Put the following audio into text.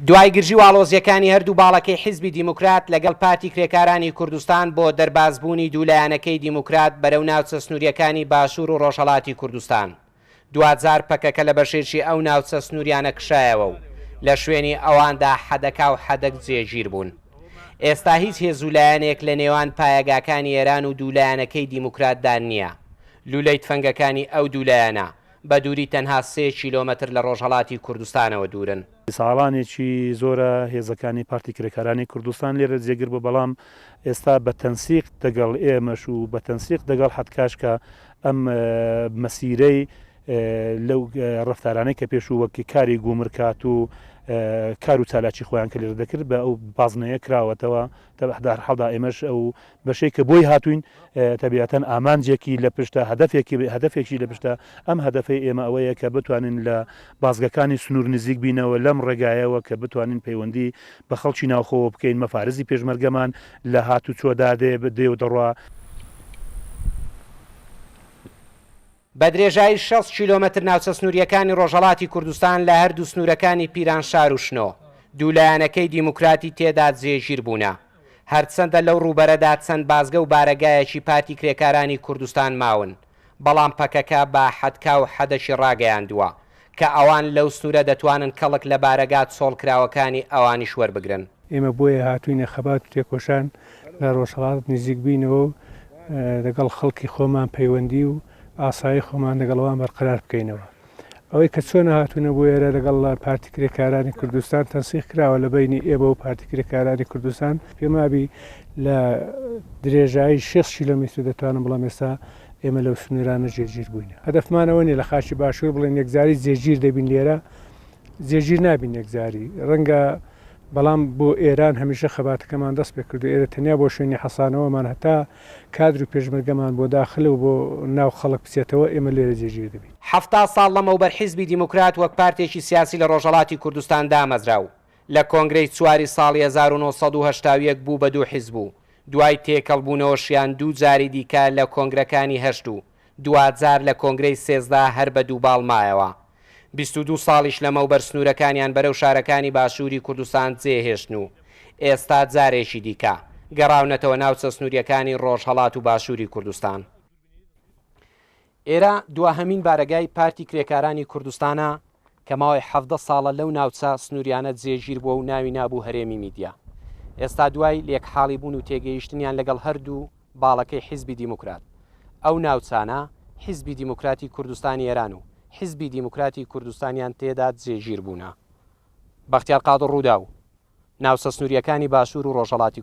دوای گرژی و ئاڵۆزیەکانی هەردوو باڵەکەی حیزبی دیموکرات لەگەڵ پارتی کرێکارانی کوردستان بۆ دەربازبوونی دوولایەنەکەی دیموکرات بەرەو ناوچە سنووریەکانی باشوور و ڕۆژهەڵاتی کوردستان. دوجار پەکەکە لە بەشێکی ئەو ناوچە سنووریانە کشایەوە و لە شوێنی ئەواندا حەدەکا و حەدەک جێگیر بوون. ئێستا هیچ هێزولایەنێک لە نێوان پایەگاکانی ئێران و دوولایەنەکەی دیموکراتدا نییە. لولەی تفەنگەکانی ئەو دوولایەنە بە دووری تەنها 3 کیلۆمەتر لە ڕۆژهەڵاتی کوردستانەوە دوورن. ساڵانێکی زۆرە هێزەکانی پارتی کرێکارانی کوردستان لێرە جێگر بوو، بەڵام ئێستا بە تەنسیق دەگەڵ ئێمەش و بە تەنسیق دەگەڵ حەدکاشکە ئەم مەسیرەی لەو ڕفتارانەی کە پێش و وەکی کاری گومرکات و کار و چالاکی خۆیان کە لێرە دەکرد بە ئەو بازنەیە کراوەتەوە تەبەحدار حەڵدا ئێمەش ئەو بەشەی کە بۆی هاتوین تەبیعەتەن ئامانجێکی لە پشتە هەدەفێکی لە پشتە ئەم هەدەفەی ئێمە ئەوەیە کە بتوانین لە بازگەکانی سنوور نزیک بینەوە لەم ڕێگایەوە کە بتوانین پەیوەندی بە خەڵکی ناوخۆوە بکەین، مەفارزی پێشمەرگەمان لە هاتوچۆدا دێ و دەڕوا. بە درێژایی 6 کیلۆمەتر ناوچە سنووریەکانی ڕۆژهەڵاتی کوردستان لە هەردوو سنوورەکانی پیرانشار و شنۆ دوولایەنەکەی دیموکراتی تێدا جێگیر بوونە. هەرچەندە لەو ڕووبەرەدا چەند بازگە و بارەگایەکی پارتی کرێکارانی کوردستان ماون، بەڵام پەکەکە بە حەدکا و حەدەشی ڕاگەیاندووە کە ئەوان لەو سنوورە دەتوانن کەڵک لە بارەگات سۆڵکراوەکانی ئەوانیش وەربگرن. ئێمە بۆیە هاتوینە خەبات و تێکۆشان لە ڕۆژهەڵات نزیک بینەوە لەگەڵ خەڵکی خۆمان پەیوەندی و ئاسایی خۆمان لەگەڵەوان بەرقرار بکەینەوە. ئەوەی کە چۆن هاتوونە بۆ ئێرە لەگەڵ پارتی کرێکارانی کوردستان تەنسیق کراوە لە بینی ئێمە و پارتی کرێکارانی کوردستان پێمابی لە درێژایی 6 کیلۆمتر دەتوانم بڵام ئێستا ئێمە لەو سنوورانە جێگیر بووینە. هەدەفمانەوە نیە لە خاچی باشوور بڵێن یەکجاری جێگیر دەبین لێرە، جێگیر نابین یەکجاری ڕەنگە، بەڵام بۆ ئێران هەمیشە خەباتەکەمان دەست پێ کردو. ئێرە تەنیا بۆ شوێنی حەسانەوەمان هەتا کادر و پێشمەرگەمان بۆ داخل و بۆ ناو خەڵک بچێتەوە ئێمە لێرە جێگیر دەبین. 70 ساڵ لەمەوبەر حیزبی دیموکرات وەک پارتێکی سیاسی لە ڕۆژهەڵاتی کوردستان دامەزراو. لە کۆنگرەی 4 ساڵی 1970 بوو بە 2 حیزب بوو. دوای تێکەڵبوونەوەشیان 2 جاری دیکە لە کۆنگرەکانی 8 و دوجار لە کۆنگرەی 13 هەر بە 2 باڵمایەوە. 22 ساڵیش لەمەوبەر سنوورەکانیان بەرەو شارەکانی باشووری کوردستان جێهێشتن و ئێستا جارێکی دیکە گەڕاونەتەوە ناوچە سنووریەکانی ڕۆژهەڵات و باشووری کوردستان. ئێرە دوهەمین بارەگای پارتی کرێکارانی کوردستانە کە ماوەی 17 ساڵە لەو ناوچە سنووریانە جێگیر بووە و ناوی نابوو هەرێمی میدیا. ئێستا دوای لێکحاڵی بوون و تێگەیشتنیان لەگەڵ هەردوو باڵەکەی حیزبی دیموکرات، ئەو ناوچانە حیزبی دیموکراتی کوردستانی ئێران و حیزبی دیموکراتی کوردستانیان تێدا جێگیر بوونە. بەختیار قادر ڕوودا و ناوچە سنووریەکانی باشوور و ڕۆژهەڵاتی